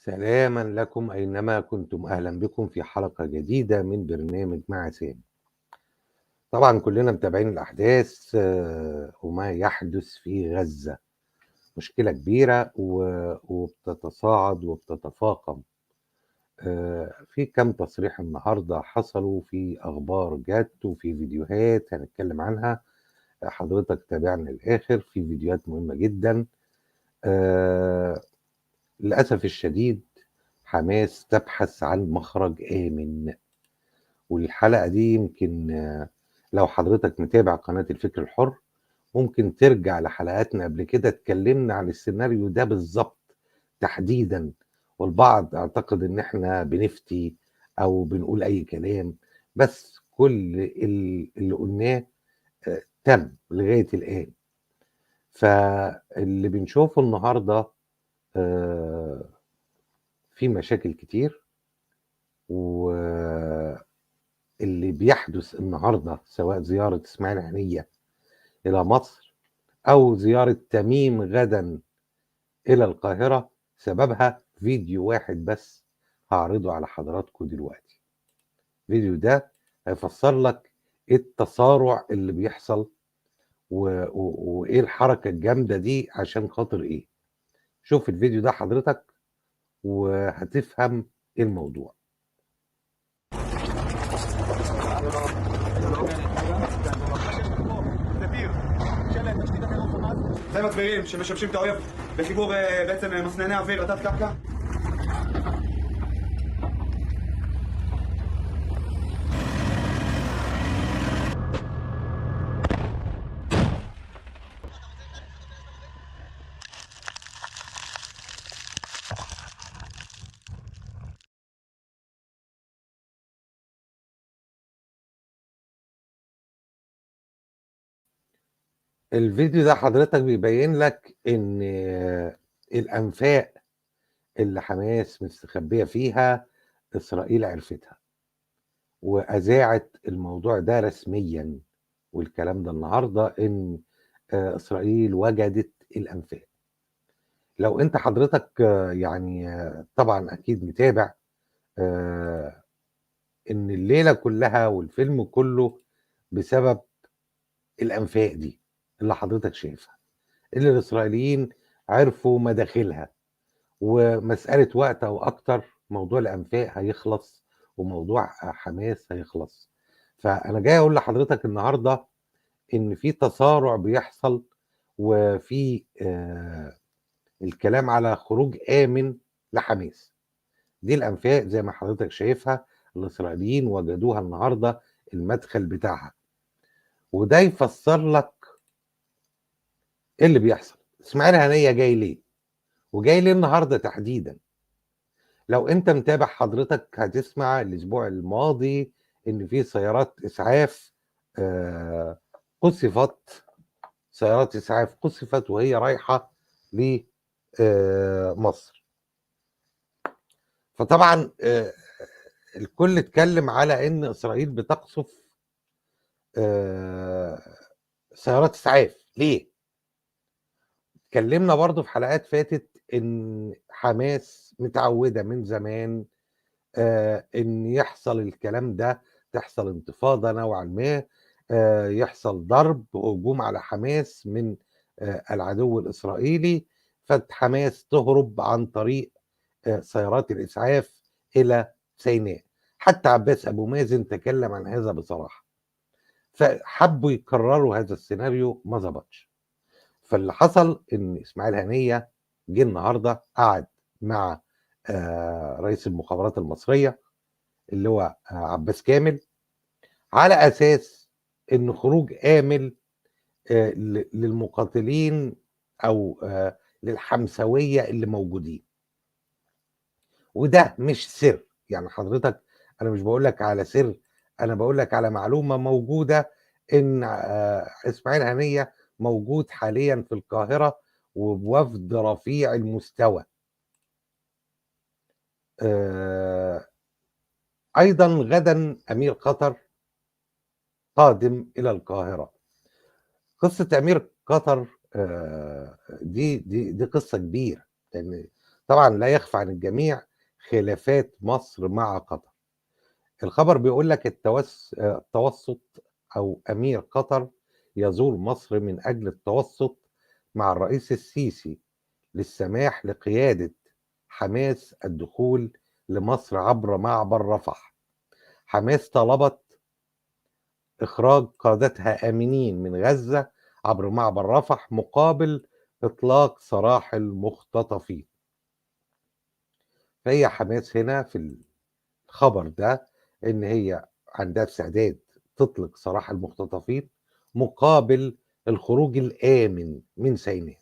سلاما لكم أينما كنتم، أهلا بكم في حلقة جديدة من برنامج مع سامي. طبعا كلنا متابعين الأحداث وما يحدث في غزة مشكلة كبيرة وبتتصاعد وبتتفاقم. في كم تصريح النهاردة حصلوا، في أخبار جت وفي فيديوهات هنتكلم عنها. حضرتك تابعنا الآخر، في فيديوهات مهمة جدا. للأسف الشديد حماس تبحث عن مخرج آمن، والحلقة دي يمكن لو حضرتك متابع قناة الفكر الحر ممكن ترجع لحلقاتنا قبل كده، اتكلمنا عن السيناريو ده بالظبط تحديدا. والبعض اعتقد ان احنا بنفتي او بنقول اي كلام، بس كل اللي قلناه تم لغاية الآن. فاللي بنشوفه النهاردة آه، في مشاكل كتير، واللي بيحدث النهارده سواء زيارة إسماعيل هنية إلى مصر أو زيارة تميم غدا إلى القاهرة سببها فيديو واحد بس هعرضه على حضراتكم دلوقتي. الفيديو ده هيفسر لك إيه التسارع اللي بيحصل وإيه الحركة الجامدة دي عشان خاطر إيه. شوف الفيديو ده حضرتك وهتفهم إيه الموضوع. זו מצברים שמשמשים את האויב בחיבור בעצם מסנני אוויר לתת קרקע. الفيديو ده حضرتك بيبين لك ان الانفاق اللي حماس مستخبية فيها اسرائيل عرفتها واذاعت الموضوع ده رسميا، والكلام ده النهارده ان اسرائيل وجدت الانفاق. لو انت حضرتك يعني طبعا اكيد متابع آه، ان الليلة كلها والفيلم كله بسبب الانفاق دي اللي حضرتك شايفها، اللي الاسرائيليين عرفوا مداخلها، ومسألة وقت أو أكتر موضوع الأنفاق هيخلص وموضوع حماس هيخلص. فأنا جاي أقول لحضرتك النهاردة إن في تسارع بيحصل، وفي الكلام على خروج آمن لحماس. دي الأنفاق زي ما حضرتك شايفها، الإسرائيليين وجدوها النهاردة المدخل بتاعها، وده يفسر لك إيه اللي بيحصل. إسماعيل هنية جاي ليه؟ وجاي ليه النهاردة تحديدا؟ لو انت متابع حضرتك هتسمع الاسبوع الماضي ان في سيارات اسعاف آه، قصفت، سيارات اسعاف قصفت وهي رايحه لمصر. فطبعا الكل اتكلم على ان اسرائيل بتقصف آه، سيارات اسعاف ليه. اتكلمنا برضو في حلقات فاتت ان حماس متعوده من زمان ان يحصل الكلام ده، تحصل انتفاضه نوعا ما، يحصل ضرب وهجوم على حماس من العدو الاسرائيلي، فحماس تهرب عن طريق سيارات الاسعاف الى سيناء. حتى عباس ابو مازن تكلم عن هذا بصراحه، فحبوا يكرروا هذا السيناريو ما ظبطش. فاللي حصل ان اسماعيل هنيه جه النهارده قعد مع رئيس المخابرات المصريه اللي هو عباس كامل، على اساس ان خروج آمل للمقاتلين او للحمساويه اللي موجودين. وده مش سر، يعني حضرتك انا مش بقول لك على سر، انا بقول لك على معلومه موجوده ان اسماعيل هنيه موجود حاليا في القاهره وبوفد رفيع المستوى. ايضا غدا امير قطر قادم الى القاهره. قصة أمير قطر دي قصة كبيرة، لأن طبعًا لا يخفى عن الجميع خلافات مصر مع قطر. الخبر بيقول لك التوسُّط أو أمير قطر يزور مصر من أجل التوسُّط مع الرئيس السيسي للسماح لقيادة حماس الدخول لمصر عبر معبر رفح. حماس طلبت إخراج قادتها آمنين من غزة عبر معبر رفح مقابل إطلاق سراح المختطفين. فهي حماس هنا في الخبر ده إن هي عندها استعداد تطلق سراح المختطفين مقابل الخروج الآمن من سيناء،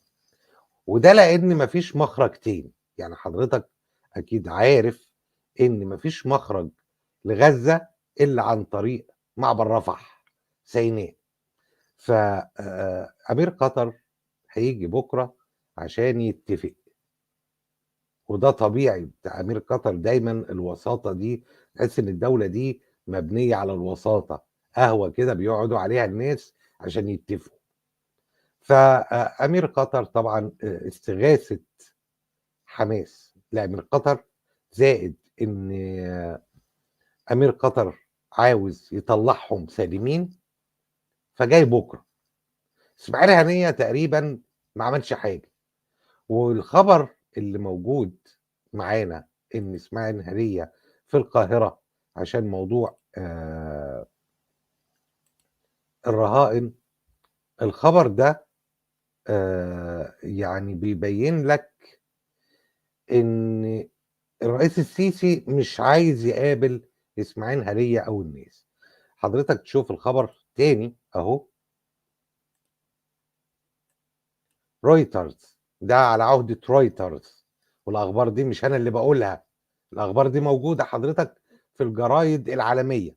وده لأن مفيش مخرج تاني. يعني حضرتك أكيد عارف إن مفيش مخرج لغزة إلا عن طريق معبر رفح سيناء. أمير قطر هيجي بكرة عشان يتفق، وده طبيعي بتاع أمير قطر دايما. الوساطة دي تحس إن الدولة دي مبنية على الوساطة، قهوة كده بيقعدوا عليها الناس عشان يتفقوا. فأمير قطر طبعا استغاثة حماس لأمير قطر، زائد إن أمير قطر عاوز يطلعهم سالمين، فجاي بكرة. إسماعيل هنية تقريبا ما عملش حاجة، والخبر اللي موجود معانا إن إسماعيل هنية في القاهرة عشان موضوع الرهائن. الخبر ده يعني بيبين لك إن الرئيس السيسي مش عايز يقابل إسماعيل هنية أو الناس. حضرتك تشوف الخبر تاني أهو، رويترز، ده على عهدة رويترز، والأخبار دي مش أنا اللي باقولها، الأخبار دي موجودة حضرتك في الجرايد العالمية.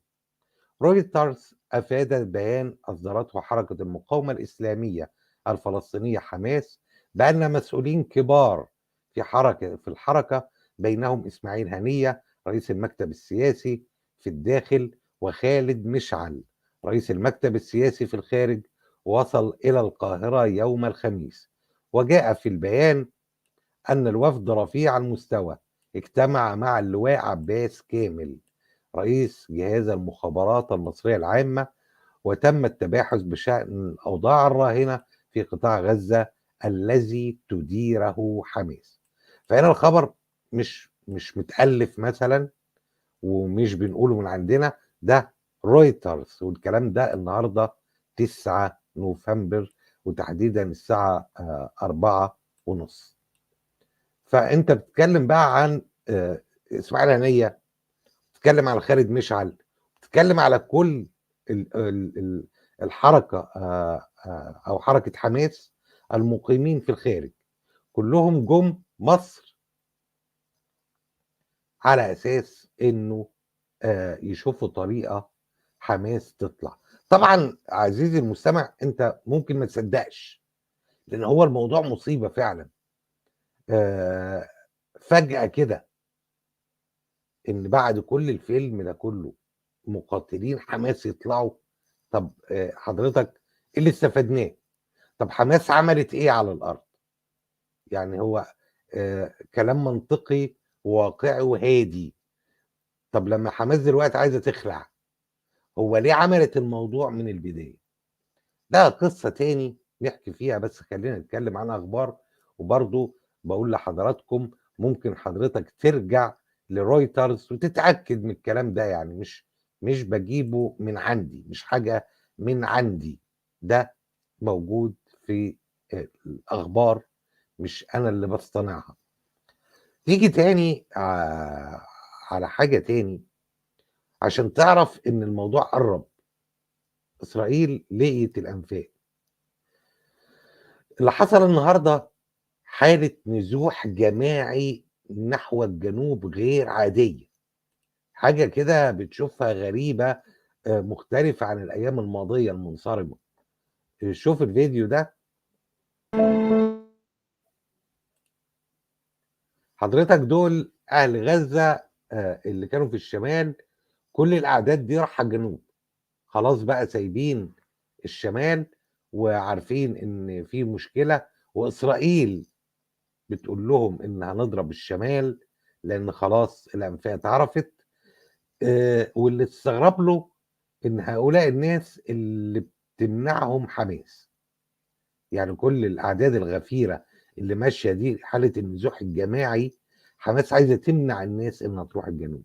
رويترز أفاد بيان أصدرته حركة المقاومة الإسلامية الفلسطينية حماس بأن مسؤولين كبار في الحركة بينهم إسماعيل هنية رئيس المكتب السياسي في الداخل وخالد مشعل رئيس المكتب السياسي في الخارج وصل إلى القاهرة يوم الخميس. وجاء في البيان أن الوفد رفيع المستوى اجتمع مع اللواء عباس كامل رئيس جهاز المخابرات المصرية العامة، وتم التباحث بشأن الأوضاع الراهنة في قطاع غزة الذي تديره حماس. فهنا الخبر مش متألف مثلا ومش بنقوله من عندنا، ده رويترز، والكلام ده النهارده 9 نوفمبر وتحديدا الساعة 4:30. فأنت بتتكلم بقى عن إسماعيل هنية، بتتكلم على خالد مشعل، بتتكلم على كل الحركة أو حركة حماس المقيمين في الخارج، كلهم جم مصر على أساس إنه يشوفوا طريقة حماس تطلع. طبعا عزيزي المستمع أنت ممكن ما تصدقش، لأن هو الموضوع مصيبة فعلا. آه، فجأة كده إن بعد كل الفيلم ده كله مقاتلين حماس يطلعوا. طب حضرتك إيه اللي استفدناه؟ طب حماس عملت إيه على الأرض؟ يعني هو كلام منطقي وواقعي وهادي. طب لما حماس دلوقتي عايزة تخلع، هو ليه عملت الموضوع من البداية؟ ده قصة تاني نحكي فيها، بس خلينا نتكلم عن أخبار. وبرضو بقول لحضراتكم ممكن حضرتك ترجع لرويترز وتتأكد من الكلام ده، يعني مش بجيبه من عندي، مش حاجة من عندي، ده موجود في الأخبار، مش أنا اللي بصطنعها. تيجي تاني على حاجة تاني عشان تعرف إن الموضوع قرب. إسرائيل لقيت الأنفاق. اللي حصل النهارده حالة نزوح جماعي نحو الجنوب غير عادية، حاجة كده بتشوفها غريبة، مختلفة عن الأيام الماضية المنصرمة. شوف الفيديو ده حضرتك، دول أهل غزة اللي كانوا في الشمال. كل الأعداد دي رايحة الجنوب، خلاص بقى سايبين الشمال وعارفين إن في مشكلة. وإسرائيل بتقول لهم إن هنضرب الشمال لأن خلاص الأنفاق اتعرفت. واللي تستغرب له إن هؤلاء الناس اللي بتمنعهم حماس. يعني كل الأعداد الغفيرة اللي ماشية دي حالة النزوح الجماعي، حماس عايزة تمنع الناس إنها تروح الجنوب.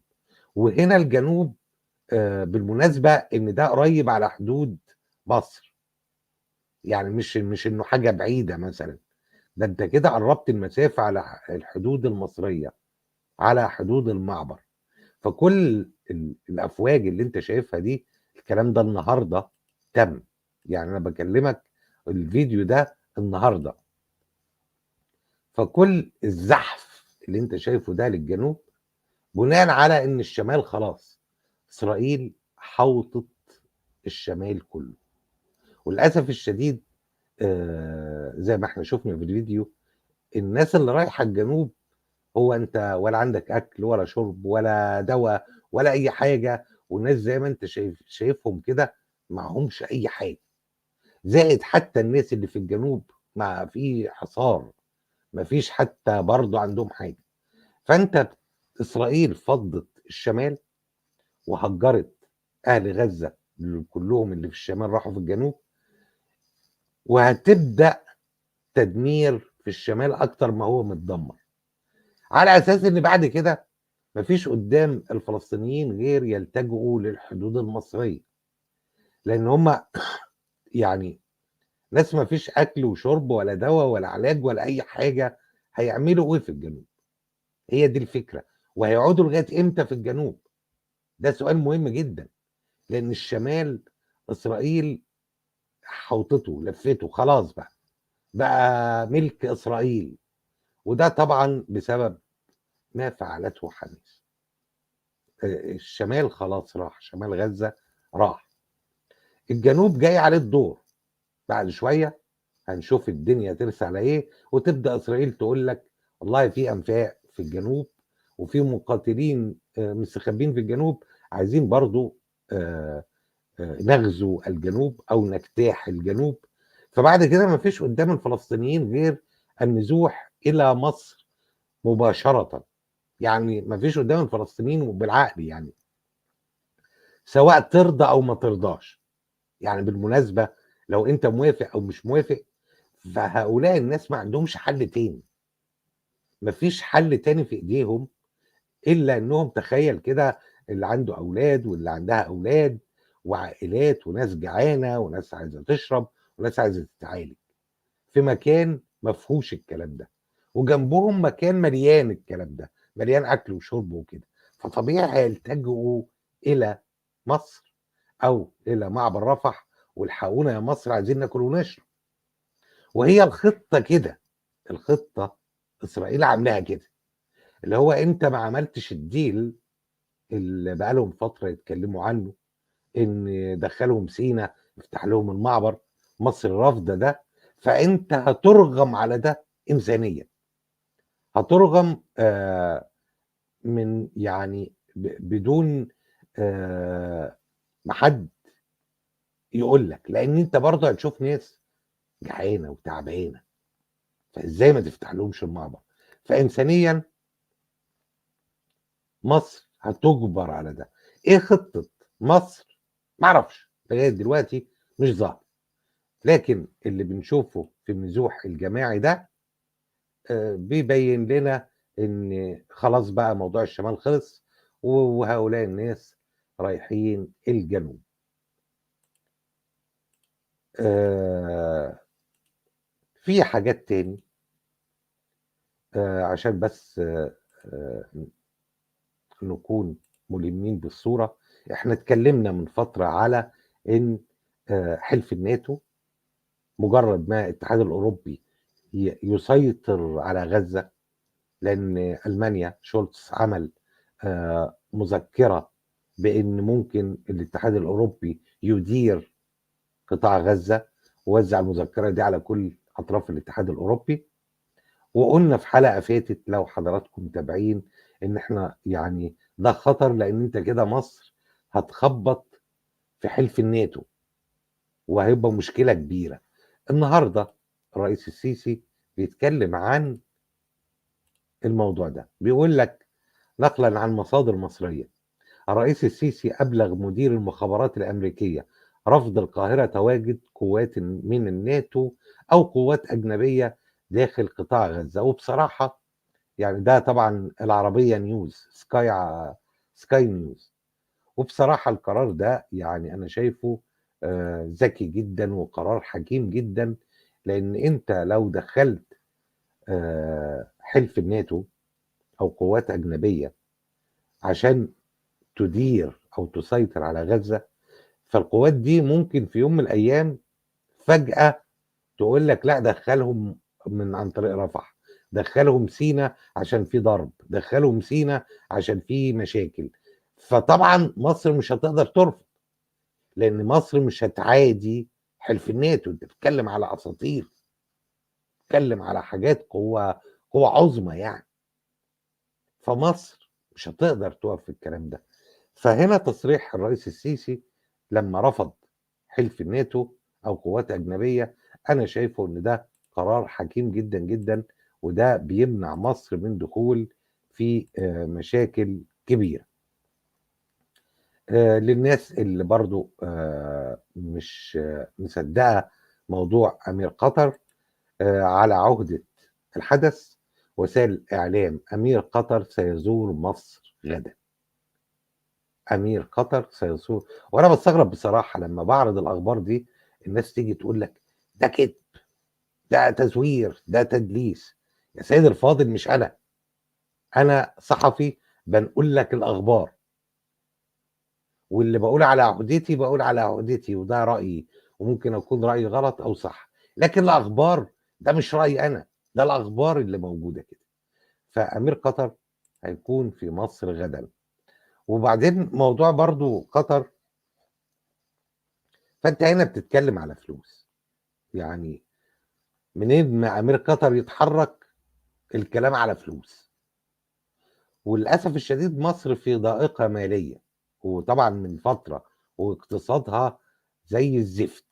وهنا الجنوب بالمناسبة إن ده قريب على حدود مصر، يعني مش إنه حاجة بعيدة مثلًا، ده أنت كده قرّبت المسافة على الحدود المصرية، على حدود المعبر. فكل الأفواج اللي أنت شايفها دي، الكلام ده النهارده تم، يعني أنا باكلمك الفيديو ده النهارده. فكل الزحف اللي أنت شايفه ده للجنوب بناءً على إن الشمال خلاص إسرائيل حوطت الشمال كله. وللأسف الشديد زي ما إحنا شُفنا في الفيديو، الناس اللي رايحة الجنوب هو أنت ولا عندك أكل ولا شُرب ولا دوا ولا أي حاجة، والناس زي ما أنت شايفهم كده معاهمش أي حاجة، زائد حتى الناس اللي في الجنوب في حصار، ما فيش حتى برضه عندهم حاجة. فأنت إسرائيل فضّت الشمال وهجّرت أهل غزة كلّهم اللي في الشمال راحوا في الجنوب، وهتبدأ تدمير في الشمال أكتر ما هو متدمّر، على أساس إن بعد كده ما فيش قدّام الفلسطينيين غير يلتجئوا للحدود المصرية، لإن هم يعني ناس ما فيش أكل وشرب ولا دوا ولا علاج ولا أي حاجة، هيعملوا إيه في الجنوب؟ هي دي الفكرة، وهيقعدوا لغاية إمتى في الجنوب؟ ده سؤال مهم جدًا، لإن الشمال إسرائيل حوطته، لفِّته، خلاص بقى ملك إسرائيل، وده طبعًا بسبب ما فعلته حماس. الشمال خلاص راح، شمال غزة راح، الجنوب جاي عليه الدور، بعد شوية هنشوف الدنيا ترسى على إيه، وتبدأ إسرائيل تقول لك والله في أنفاق في الجنوب، وفي مقاتلين مستخبين في الجنوب، عايزين برضه آآ نغزو الجنوب أو نجتاح الجنوب. فبعد كده ما فيش قدّام الفلسطينيين غير النزوح إلى مصر مباشرةً، يعني ما فيش قدّام الفلسطينيين وبالعقل يعني، سواء ترضى أو ما ترضاش. يعني بالمناسبة لو أنت موافق أو مش موافق، فهؤلاء الناس ما عندهمش حل تاني، ما فيش حل تاني في إيديهم إلا إنهم تخيّل كده اللي عنده أولاد واللي عندها أولاد وعائلات وناس جعانة وناس عايزة تشرب وناس عايزة تتعالج، في مكان ما فيهوش الكلام ده، وجنبهم مكان مليان الكلام ده، مليان أكل وشرب وكده، فطبيعي هيلتجئوا إلى مصر أو إلى معبر رفح والحقونا يا مصر عايزين ناكل ونشرب. وهي الخطة كده، الخطة إسرائيل عاملاها كده، اللي هو أنت ما عملتش الdeal اللي بقى لهم فترة يتكلموا عنه، إن دخّلهم سينا، افتح لهم المعبر، مصر رافضة ده، فأنت هتُرغم على ده إنسانيًا، هتُرغم من يعني بدون ما حد يقول لك، لإن أنت برضه هتشوف ناس جعانة وتعبانة، فإزاي ما تفتحلهمش المعبر؟ فإنسانيًا مصر هتُجبر على ده. إيه خطة مصر؟ ما أعرفش، لغاية دلوقتي مش ظاهرة، لكن اللي بنشوفه في النزوح الجماعي ده بيبين لنا إن خلاص بقى موضوع الشمال خلص، وهؤلاء الناس رايحين الجنوب. آآ في حاجات تاني عشان بس نكون ملمين بالصورة، إحنا اتكلمنا من فترة على إن حلف الناتو مجرد ما الاتحاد الأوروبي يسيطر على غزة، لأن ألمانيا شولتز عمل مذكرة بإن ممكن الاتحاد الأوروبي يدير قطاع غزة، ووزع المذكرة دي على كل أطراف الاتحاد الأوروبي. وقلنا في حلقة فاتت لو حضراتكم متابعين إن إحنا يعني ده خطر، لأن أنت كده مصر هتخبط في حلف الناتو وهيبقى مشكلة كبيرة. النهارده الرئيس السيسي بيتكلم عن الموضوع ده. بيقول لك نقلا عن مصادر مصرية: الرئيس السيسي أبلغ مدير المخابرات الأمريكية رفض القاهرة تواجد قوات من الناتو أو قوات أجنبية داخل قطاع غزة. وبصراحة يعني ده طبعا العربية نيوز، سكاي نيوز. وبصراحة القرار ده يعني أنا شايفه ذكي جدا وقرار حكيم جدا، لأن أنت لو دخلت حلف الناتو أو قوات أجنبية عشان تدير أو تسيطر على غزة، فالقوات دي ممكن في يوم من الأيام فجأة تقول لك لأ دخّلهم من عن طريق رفح، دخّلهم سينا عشان في ضرب، دخّلهم سينا عشان في مشاكل. فطبعًا مصر مش هتقدر ترفض، لإن مصر مش هتعادي حلف الناتو. أنت بتتكلم على أساطير، بتتكلم على حاجات قوة عظمى يعني. فمصر مش هتقدر تُقف في الكلام ده. فهنا تصريح الرئيس السيسي لمّا رفض حلف الناتو أو قوات أجنبية، أنا شايفه إن ده قرار حكيم جدًا، جدًا، وده بيمنع مصر من دخول في مشاكل كبيرة. للناس اللي برضه مش مصدقة موضوع أمير قطر، على عُهدة الحدث وسائل الإعلام: أمير قطر سيزور مصر غدًا. أمير قطر سيزور. وأنا باستغرب بصراحة لمّا باعرض الأخبار دي، الناس تيجي تقول لك ده كدب، ده تزوير، ده تدليس. يا سيدي الفاضل مش أنا صحفي بانقل لك الأخبار، واللي باقول على عهدتي، باقول على عهدتي وده رأيي، وممكن أكون رأيي غلط أو صح، لكن الأخبار ده مش رأيي أنا، ده الأخبار اللي موجودة كده. فأمير قطر هيكون في مصر غدًا. وبعدين موضوع برضه قطر، فأنت هنا بتتكلم على فلوس. يعني منين ما أمير قطر يتحرك الكلام على فلوس. وللأسف الشديد مصر في ضائقة مالية، وطبعًا من فترة، واقتصادها زي الزفت.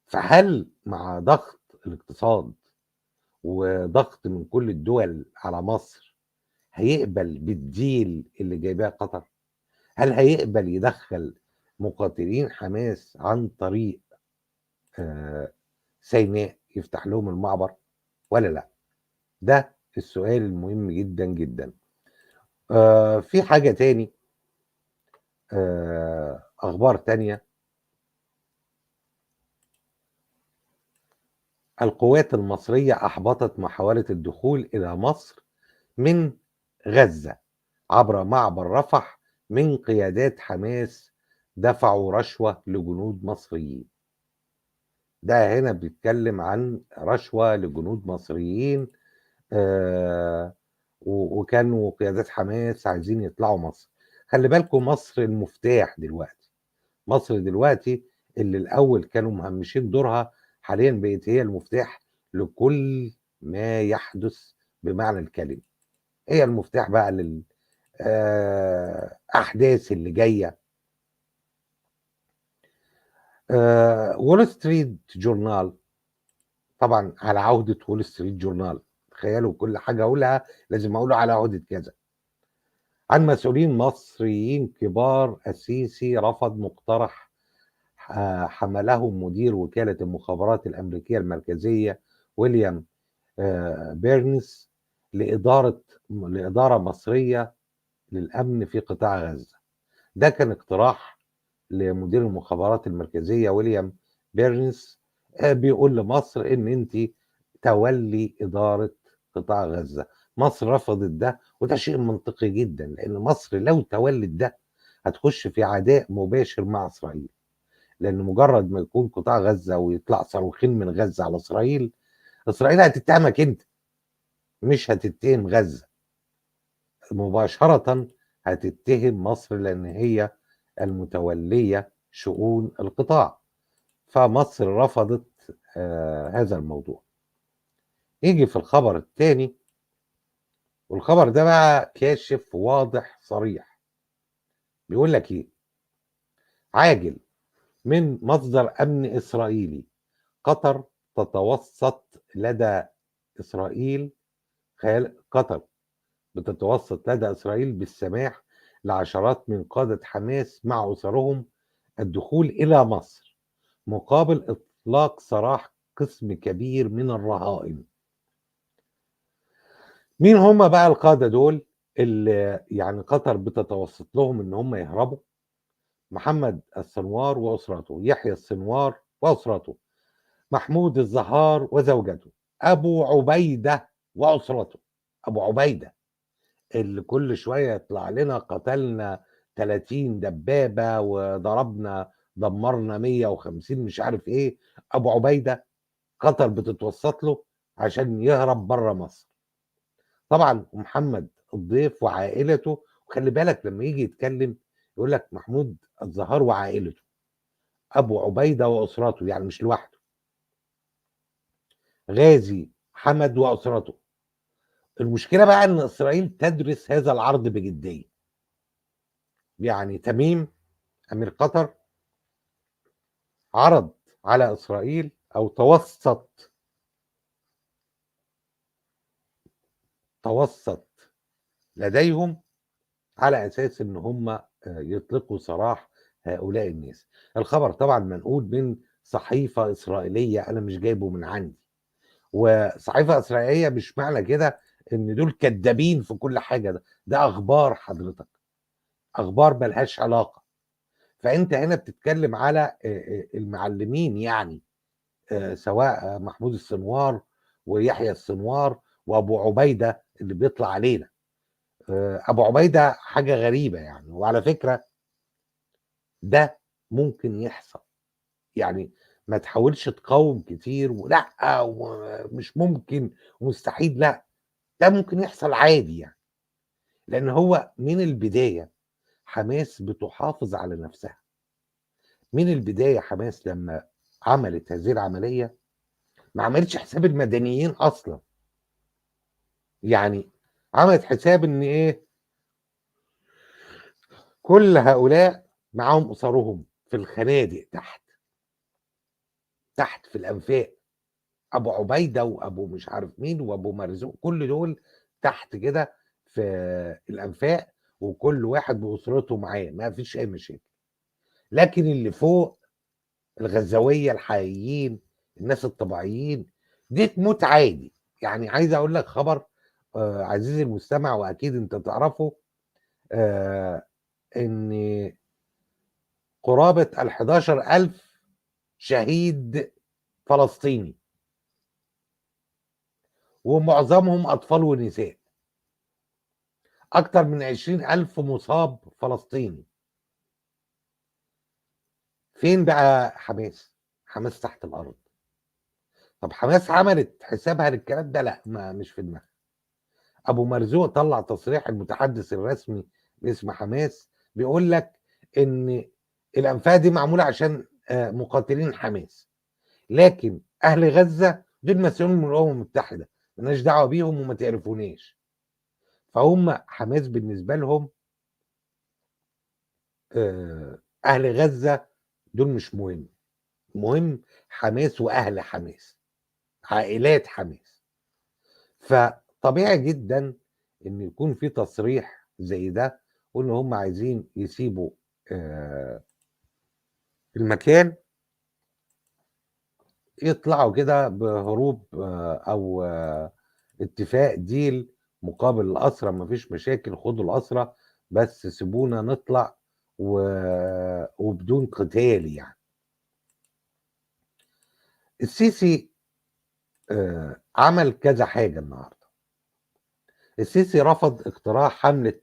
فهل مع ضغط الاقتصاد وضغط من كل الدول على مصر هيقبل بالdeal اللي جايباه قطر؟ هل هيقبل يدخّل مقاتلين حماس عن طريق آآ سيناء يفتح لهم المعبر والّا لأ؟ ده السؤال المهم جدًا، جدًا. في حاجة تاني، أخبار تانية: القوات المصرية أحبطت محاولة الدخول إلى مصر من غزة عبر معبر رفح من قيادات حماس دفعوا رشوة لجنود مصريين. ده هنا بيتكلم عن رشوة لجنود مصريين، آآ وكانوا قيادات حماس عايزين يطلعوا مصر. خلّي بالكم مصر المفتاح دلوقتي. مصر دلوقتي اللي الأول كانوا مهمّشين دورها، حاليًا بقت هي المفتاح لكل ما يحدث بمعنى الكلمة. هي المفتاح بقى أحداث اللي جاية. Wall Street Journal، طبعًا على عهدة Wall Street Journal، تخيّلوا كل حاجة أقولها لازم أقول على عهدة كذا. عن مسؤولين مصريين كبار: السيسي رفض مقترح حمله مدير وكالة المخابرات الأمريكية المركزية ويليام بيرنس لإدارة مصرية للأمن في قطاع غزة. ده كان اقتراح لمدير المخابرات المركزية ويليام بيرنس، بيقول لمصر إن أنتِ تولّي إدارة قطاع غزة. مصر رفضت ده، وده شيء منطقي جدًا، لإن مصر لو تولّت ده هتخش في عداء مباشر مع إسرائيل. لأن مجرد ما يكون قطاع غزة ويطلع صاروخين من غزة على إسرائيل، إسرائيل هتتهمك أنت، مش هتتهم غزة. مباشرةً هتتهم مصر لأن هي المتولية شؤون القطاع. فمصر رفضت هذا الموضوع. ييجي في الخبر التاني، والخبر ده بقى كاشف واضح صريح. بيقول لك إيه: عاجل من مصدر أمن إسرائيلي: قطر تتوسط لدى إسرائيل قطر بتتوسط لدى إسرائيل بالسماح لعشرات من قادة حماس مع أسرهم الدخول إلى مصر مقابل إطلاق سراح قسم كبير من الرهائن. مين هم بقى القادة دول اللي يعني قطر بتتوسط لهم إن هم يهربوا؟ محمد السنوار وأسرته، يحيى السنوار وأسرته، محمود الزهار وزوجته، أبو عبيدة وأسرته. أبو عبيدة اللي كل شوية يطلع لنا قتلنا 30 دبابة وضربنا دمرنا 150 مش عارف ايه. ابو عبيدة قطر بتتوسط له عشان يهرب بره مصر. طبعا محمد الضيف وعائلته، وخلي بالك لما يجي يتكلم يقول لك محمود الزهار وعائلته، ابو عبيدة واسرته، يعني مش لوحده. غازي حمد واسرته. المشكلة بقى ان اسرائيل تدرس هذا العرض بجدية. يعني تميم امير قطر عرض على إسرائيل أو توسط لديهم على أساس إن هم يطلقوا سراح هؤلاء الناس. الخبر طبعا منقول من صحيفة إسرائيلية، أنا مش جايبه من عندي. وصحيفة إسرائيلية مش معنى كده إن دول كدابين في كل حاجة. ده أخبار حضرتك، أخبار ملهاش علاقة. فأنت هنا بتتكلم على المعلمين، يعني سواء محمود السنوار ويحيى السنوار وابو عبيده اللي بيطلع علينا. ابو عبيده حاجه غريبه يعني. وعلى فكره ده ممكن يحصل، يعني ما تحاولش تقاوم كتير ولا ومش ممكن ومستحيل، لا، ده ممكن يحصل عادي يعني. لان هو من البدايه حماس بتحافظ على نفسها. من البدايه حماس لما عملت هذه العمليه ما عملتش حساب المدنيين اصلا. يعني عملت حساب ان ايه، كل هؤلاء معاهم اسرهم في الخنادق تحت في الانفاق. ابو عبيده وابو مش عارف مين وابو مرزوق، كل دول تحت كده في الانفاق، وكل واحد باسرته معاه، ما فيش اي مشاكل. لكن اللي فوق الغزاويه الحقيقيين، الناس الطبيعيين، دي تموت عادي. يعني عايز اقول لك خبر عزيزي المستمع، واكيد انت تعرفه، ان قرابة ال11,000 شهيد فلسطيني، ومعظمهم أطفال ونساء. أكتر من 20,000 مصاب فلسطيني. فين بقى حماس؟ حماس تحت الأرض. طب حماس عملت حسابها للكلام ده؟ لا، ما مش في دماغها. أبو مرزوق طلع تصريح، المتحدث الرسمي باسم حماس، بيقول لك إن الأنفاق دي معمولة عشان مقاتلين حماس، لكن اهل غزه دول مسؤولين من الامم المتحده، مالناش دعوه بيهم وما تعرفوناش. فهم حماس بالنسبه لهم اهل غزه دول مش مهم، مهم حماس واهل حماس، عائلات حماس. فطبيعي جدا ان يكون في تصريح زي ده، وان هم عايزين يسيبوا آه، المكان، يطلعوا كده بهروب او اتفاق ديل مقابل الأسرة. مفيش مشاكل، خدوا الأسرة بس سيبونا نطلع وبدون قتال يعني. السيسي عمل كذا حاجة النهاردة. السيسي رفض اقتراح حملة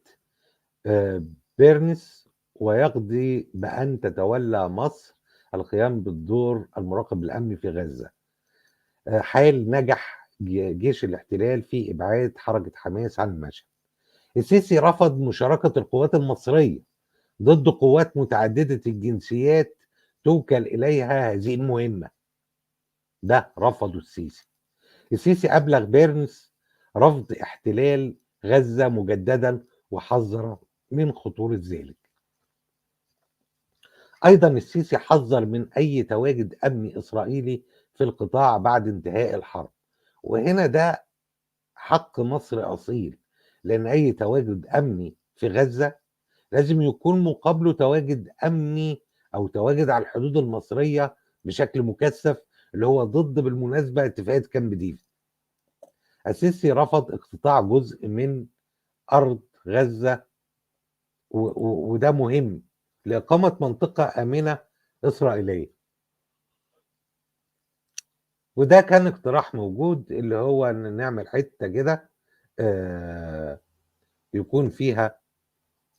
آه، بيرنس، ويقضي بأن تتولى مصر القيام بالدور المراقب الأمني في غزة حال نجح جيش الاحتلال في إبعاد حركة حماس عن المشهد. السيسي رفض مشاركة القوات المصرية ضد قوات متعددة الجنسيات توكل إليها هذه المهمة. ده رفضه السيسي. السيسي أبلغ بيرنس رفض احتلال غزة مجددا، وحذر من خطورة ذلك. أيضا السيسي حذر من أي تواجد أمني إسرائيلي في القطاع بعد انتهاء الحرب. وهنا ده حق مصري أصيل، لأن أي تواجد أمني في غزة لازم يكون مقابله تواجد أمني أو تواجد على الحدود المصرية بشكل مكثف، اللي هو ضد بالمناسبة اتفاقية كامب ديفيد. السيسي رفض اقتطاع جزء من أرض غزة وده مهم لإقامة منطقة آمنة إسرائيلية. وده كان اقتراح موجود، اللي هو إن نعمل حتة كده يكون فيها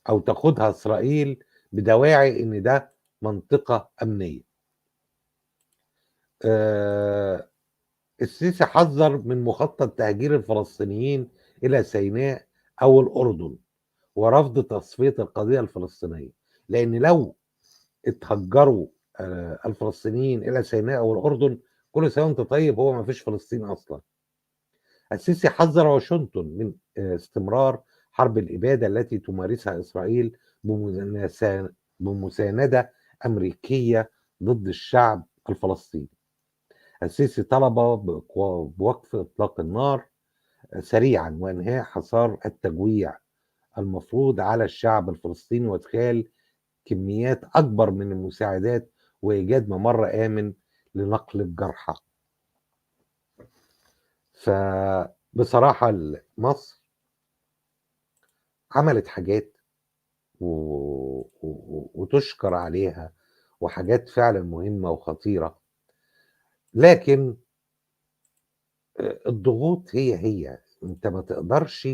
أو تاخدها إسرائيل بدواعي إن ده منطقة أمنية. السيسي حذر من مخطط تهجير الفلسطينيين إلى سيناء أو الأردن، ورفض تصفية القضية الفلسطينية، لأن لو اتهجروا الفلسطينيين إلى سيناء أو الأردن، كل سنة وأنت طيب، هو ما فيش فلسطين أصلا. السيسي حذر واشنطن من استمرار حرب الإبادة التي تمارسها إسرائيل بمساندة أمريكية ضد الشعب الفلسطيني. السيسي طلب بوقف إطلاق النار سريعا وإنهاء حصار التجويع المفروض على الشعب الفلسطيني، وإدخال كميات أكبر من المساعدات، وإيجاد ممر آمن لنقل الجرحى. فبصراحة مصر عملت حاجات وتشكر عليها، وحاجات فعلا مهمة وخطيرة، لكن الضغوط هي انت ما تقدرش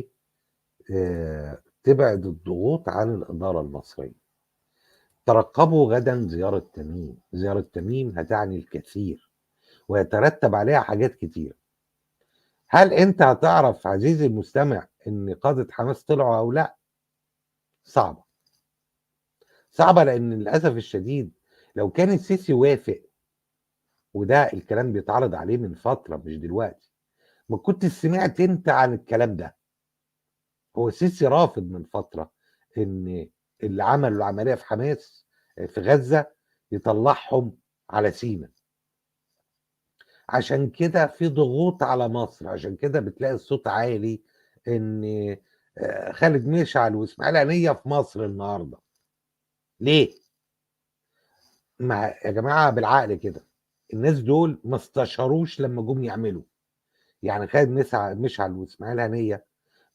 تبعد الضغوط عن الإدارة المصرية. ترقبوا غدا زيارة تميم. زيارة تميم هتعني الكثير ويترتب عليها حاجات كتير. هل انت هتعرف عزيزي المستمع ان قادة حماس طلعوا او لا؟ صعبة. صعبة لان للأسف الشديد لو كان السيسي وافق، وده الكلام بيتعرض عليه من فترة مش دلوقتي، ما كنت سمعت انت عن الكلام ده. هو السيسي رافض من فترة ان اللي عملوا العملية في حماس في غزة يطلعهم على سيناء. عشان كده في ضغوط على مصر، عشان كده بتلاقي الصوت عالي ان خالد مشعل واسماعيل هنية في مصر النهارده. ليه؟ يا جماعة بالعقل كده، الناس دول ما استشاروش لما جم يعملوا. يعني خالد مشعل واسماعيل هنية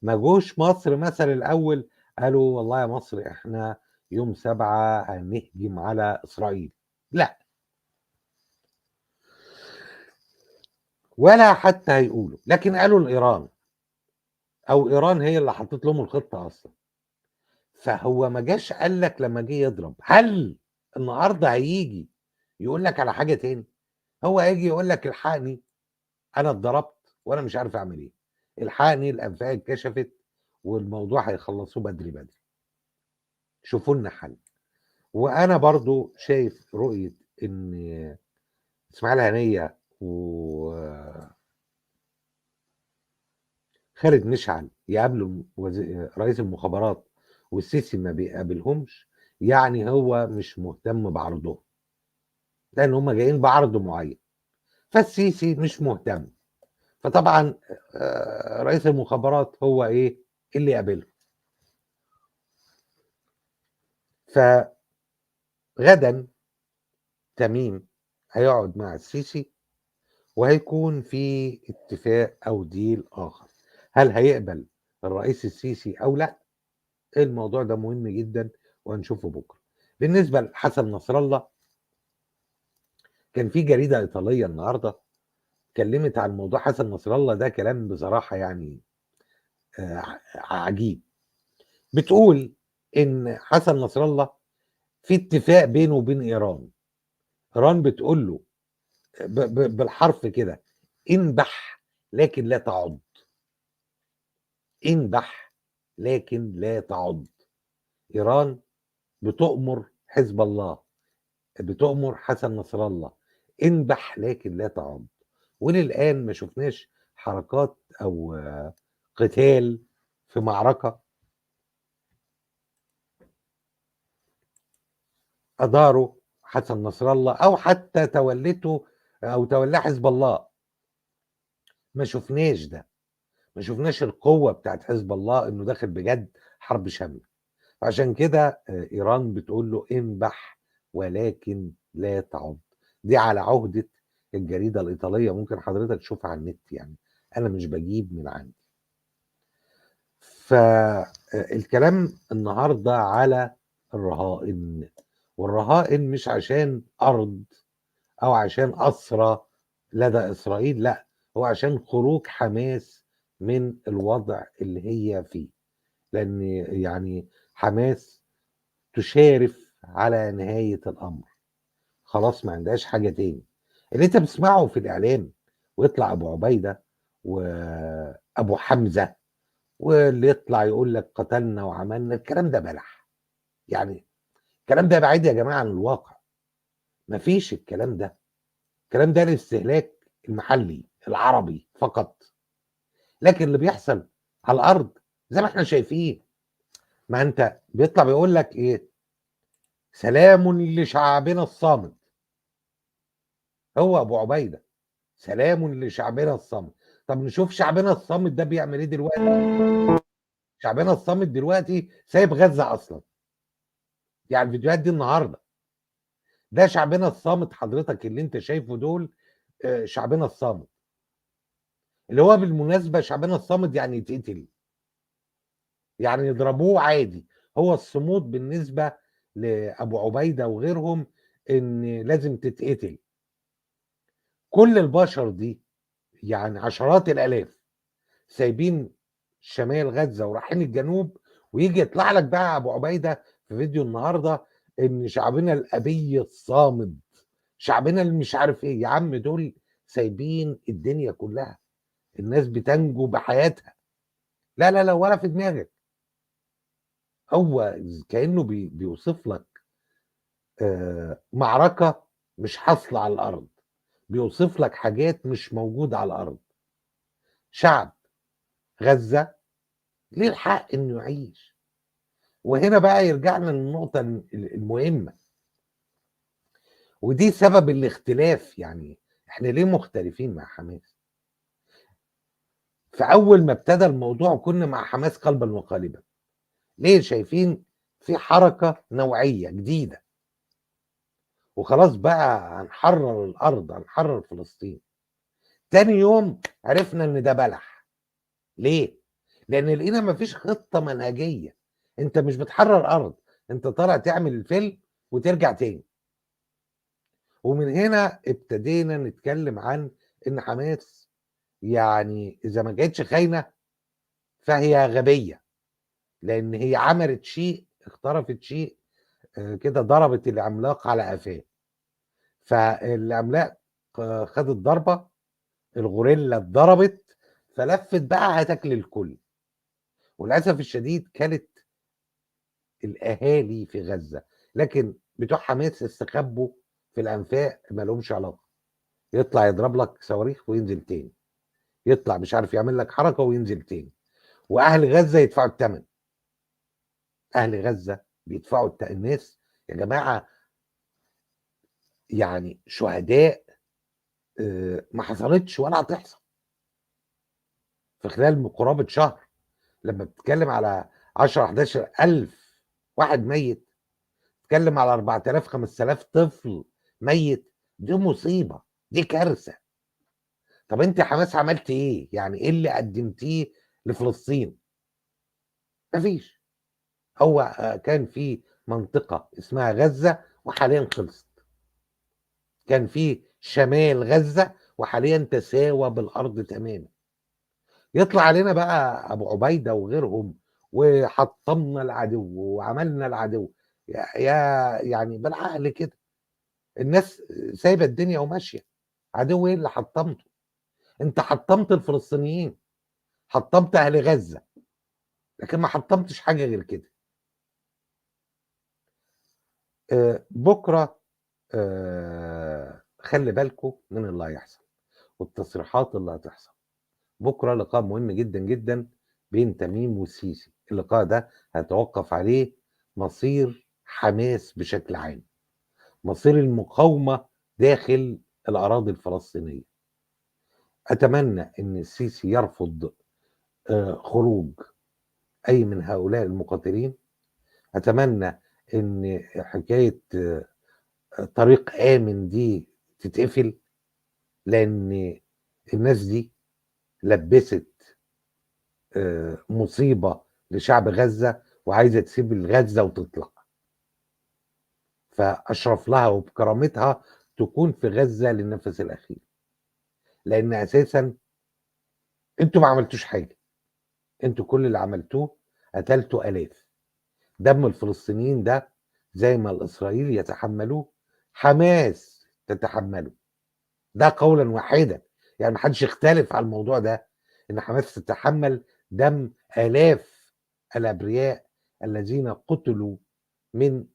ما جوش مصر مثلا الأول قالوا والله يا مصر احنا يوم 7 هنهجم على إسرائيل، لا، ولا حتى هيقولوا، لكن قالوا لإيران، أو إيران هي اللي حطت لهم الخطة أصلا. فهو ما جاش قال لك لما جه يضرب. هل النهارده هيجي يقول لك على حاجة تاني؟ هو هيجي يقول لك الحقني أنا اتضربت وأنا مش عارف أعمل إيه، الحقني الأنفاق اتكشفت، والموضوع هيخلصوه بدري بدري، شوفوا لنا حل. وانا برضو شايف رؤية ان اسماعيل هنية وخالد مشعل يقابلوا رئيس المخابرات والسيسي ما بيقابلهمش، يعني هو مش مهتم بعرضهم، لان هم جايين بعرض معين، فالسيسي مش مهتم. فطبعا رئيس المخابرات هو ايه اللي يقابله. فغدا تميم هيقعد مع السيسي، وهيكون في اتفاق او ديل اخر. هل هيقبل الرئيس السيسي او لا؟ الموضوع ده مهم جدا وهنشوفه بكره. بالنسبه لحسن نصر الله، كان في جريده ايطاليه النهارده اتكلمت عن موضوع حسن نصر الله ده، كلام بصراحه يعني عجيب. بتقول ان حسن نصر الله في اتفاق بينه وبين ايران. ايران بتقول له بالحرف كده: انبح لكن لا تعض. انبح لكن لا تعض. إيران بتؤمر حزب الله، بتؤمر حسن نصر الله: انبح لكن لا تعض. وللآن ما شفناش حركات أو قتال في معركة أداره حسن نصر الله أو حتى تولته أو تولاه حزب الله. ما شفناش ده. ما شُفناش القوة بتاعة حزب الله إنه داخل بجد حرب شاملة. فعشان كده إيران بتقول له: "انبح ولكن لا تعُض." دي على عُهدة الجريدة الإيطالية، ممكن حضرتك تشوفها على النت يعني، أنا مش باجيب من عندي. ف الكلام النهارده على الرهائن، والرهائن مش عشان أرض أو عشان أسرى لدى إسرائيل، لأ، هو عشان خروج حماس من الوضع اللي هي فيه، لأن يعني حماس تشارف على نهاية الأمر، خلاص ما عندهاش حاجة تاني. اللي أنت بتسمعه في الإعلام ويطلع أبو عبيدة وأبو حمزة واللي يطلع يقول لك قتلنا وعملنا، الكلام ده بلح، يعني الكلام ده بعيد يا جماعة عن الواقع، ما فيش الكلام ده، الكلام ده للاستهلاك المحلي العربي فقط، لكن اللي بيحصل على الأرض زي ما إحنا شايفين، ما أنت بيطلع بيقول لك إيه، سلام لشعبنا الصامت، هو أبو عبيدة، سلام لشعبنا الصامت، طب نشوف شعبنا الصامت ده بيعمل إيه دلوقتي، شعبنا الصامت دلوقتي سايب غزة أصلًا، يعني الفيديوهات دي النهارده، ده شعبنا الصامت حضرتك اللي أنت شايفه دول شعبنا الصامت، اللي هو بالمناسبة شعبنا الصامت يعني يتقتل، يعني يضربوه عادي، هو الصمود بالنسبة لأبو عبيدة وغيرهم إن لازم تتقتل، كل البشر دي يعني عشرات الآلاف سايبين شمال غزة ورايحين الجنوب، وييجي يطلع لك بقى أبو عبيدة في فيديو النهارده إن شعبنا الأبي الصامد، شعبنا اللي مش عارف إيه، يا عم دول سايبين الدنيا كلها، الناس بتنجو بحياتها، لا، لا، لا ولا في دماغك، هو كأنه بيوصف لك معركة مش حاصلة على الأرض، بيوصف لك حاجات مش موجودة على الأرض، شعب غزة ليه الحق إنه يعيش، وهنا بقى يرجعنا للنقطة المهمة، ودي سبب الاختلاف، يعني إحنا ليه مختلفين مع حماس؟ فأول ما ابتدى الموضوع كنا مع حماس قلبًا وقالبًا، ليه؟ شايفين في حركة نوعية جديدة، وخلاص بقى هنحرر الأرض، هنحرر فلسطين، تاني يوم عرفنا إن ده بلح، ليه؟ لأن لقينا ما فيش خطة منهجية، أنت مش بتحرر أرض، أنت طالع تعمل الفيلم وترجع تاني. ومن هنا ابتدينا نتكلم عن إن حماس يعني إذا ما كانتش خاينة فهي غبية، لأن هي عملت شيء، اقترفت شيء كده ضربت العملاق على قفاه، فالعملاق خد الضربة، الغوريلا اتضربت، فلفت بقى هتاكل الكل، وللأسف الشديد كلت الأهالي في غزة، لكن بتوع حماس استخبوا في الأنفاق ما لهمش علاقة، يطلع يضرب لك صواريخ وينزل تاني، يطلع مش عارف يعمل لك حركة وينزل تاني، وأهل غزة يدفعوا التمن، أهل غزة بيدفعوا الناس يا جماعة يعني شهداء ما حصلتش ولا هتحصل في خلال قرابة شهر، لمّا بتتكلم على 10، 11,000 واحد ميت، بتتكلم على 4000، 5000 طفل ميت، دي مصيبة، دي كارثة. طب أنتِ حماس عملتِ إيه؟ يعني إيه اللي قدمتيه لفلسطين؟ ما فيش. هو كان في منطقة اسمها غزة وحاليًا خلصت. كان في شمال غزة وحاليًا تساوى بالأرض تمامًا. يطلع علينا بقى أبو عبيدة وغيرهم وحطمنا العدو وعملنا العدو، يعني بالعقل كده، الناس سايبة الدنيا وماشية، عدو إيه اللي حطمته؟ أنت حطمت الفلسطينيين، حطمت أهل غزة، لكن ما حطمتش حاجة غير كده. بُكرة خلّي بالكم من اللي هيحصل والتصريحات اللي هتحصل. بُكرة لقاء مهم جدًا، جدًا بين تميم والسيسي، اللقاء ده هيتوقف عليه مصير حماس بشكل عام، مصير المقاومة داخل الأراضي الفلسطينية. أتمنى إن السيسي يرفض خروج أي من هؤلاء المقاتلين. أتمنى إن حكاية طريق آمن دي تتقفل، لأن الناس دي لبّست مصيبة لشعب غزة وعايزة تسيب غزة وتطلع، فأشرف لها وبكرامتها تكون في غزة للنفس الأخير، لأن أساسًا أنتم ما عملتوش حاجة، أنتم كل اللي عملتوه قتلتوا آلاف. دم الفلسطينيين ده زي ما الإسرائيلي يتحمّلوه، حماس تتحمّله، ده قولًا واحدًا، يعني ما حدش يختلف على الموضوع ده، إن حماس تتحمّل دم آلاف الأبرياء الذين قُتلوا من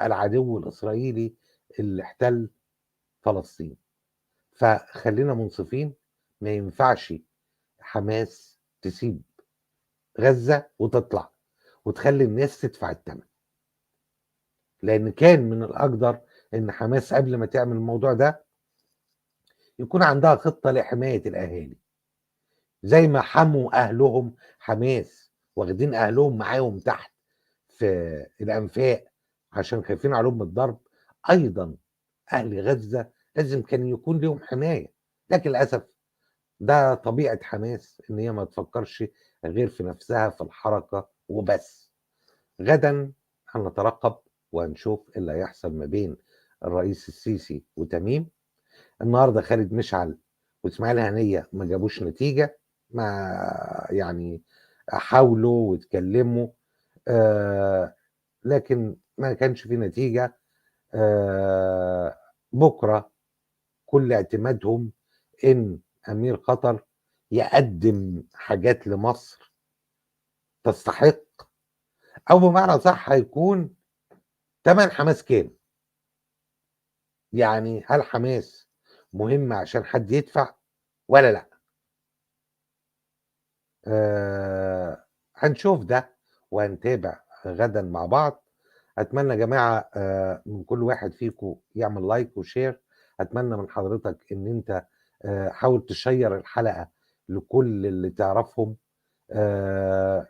العدو الإسرائيلي اللي احتل فلسطين. فخلّينا منصفين، ما ينفعش حماس تسيب غزة وتطلع وتخلّي الناس تدفع التمن. لأن كان من الأقدر إن حماس قبل ما تعمل الموضوع ده يكون عندها خطة لحماية الأهالي، زي ما حموا أهلهم حماس واخدين أهلهم معاهم تحت في الأنفاق عشان خايفين عليهم من الضرب، أيضًا أهل غزة لازم كان يكون ليهم حماية، لكن للأسف ده طبيعة حماس إن هي ما تفكّرش غير في نفسها في الحركة وبس. غدًا هنترقب وهنشوف إيه اللي هيحصل ما بين الرئيس السيسي وتميم. النهارده خالد مشعل وإسماعيل هنية ما جابوش نتيجة، ما يعني حاولوا واتكلموا لكن ما كانش في نتيجة. بُكرة كل اعتمادهم إن أمير قطر يقدّم حاجات لمصر تستحق، أو بمعنى أصح هيكون تمن حماس كام؟ يعني هل حماس مهم عشان حد يدفع والّا لأ؟ هنشوف ده وهنتابع غدًا مع بعض. أتمنى يا جماعة من كل واحد فيكم يعمل لايك وshare. أتمنى من حضرتك إن أنت حاول تشيّر الحلقة لكل اللي تعرفهم.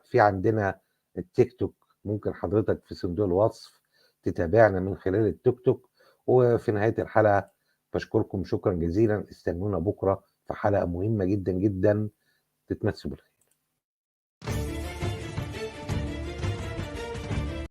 في عندنا التيك توك، ممكن حضرتك في صندوق الوصف تتابعنا من خلال التيك توك. وفي نهاية الحلقة باشكركم شكرًا جزيلًا، استنونا بكرة في حلقة مهمة جدًا، جدًا، تتمسوا بالخير.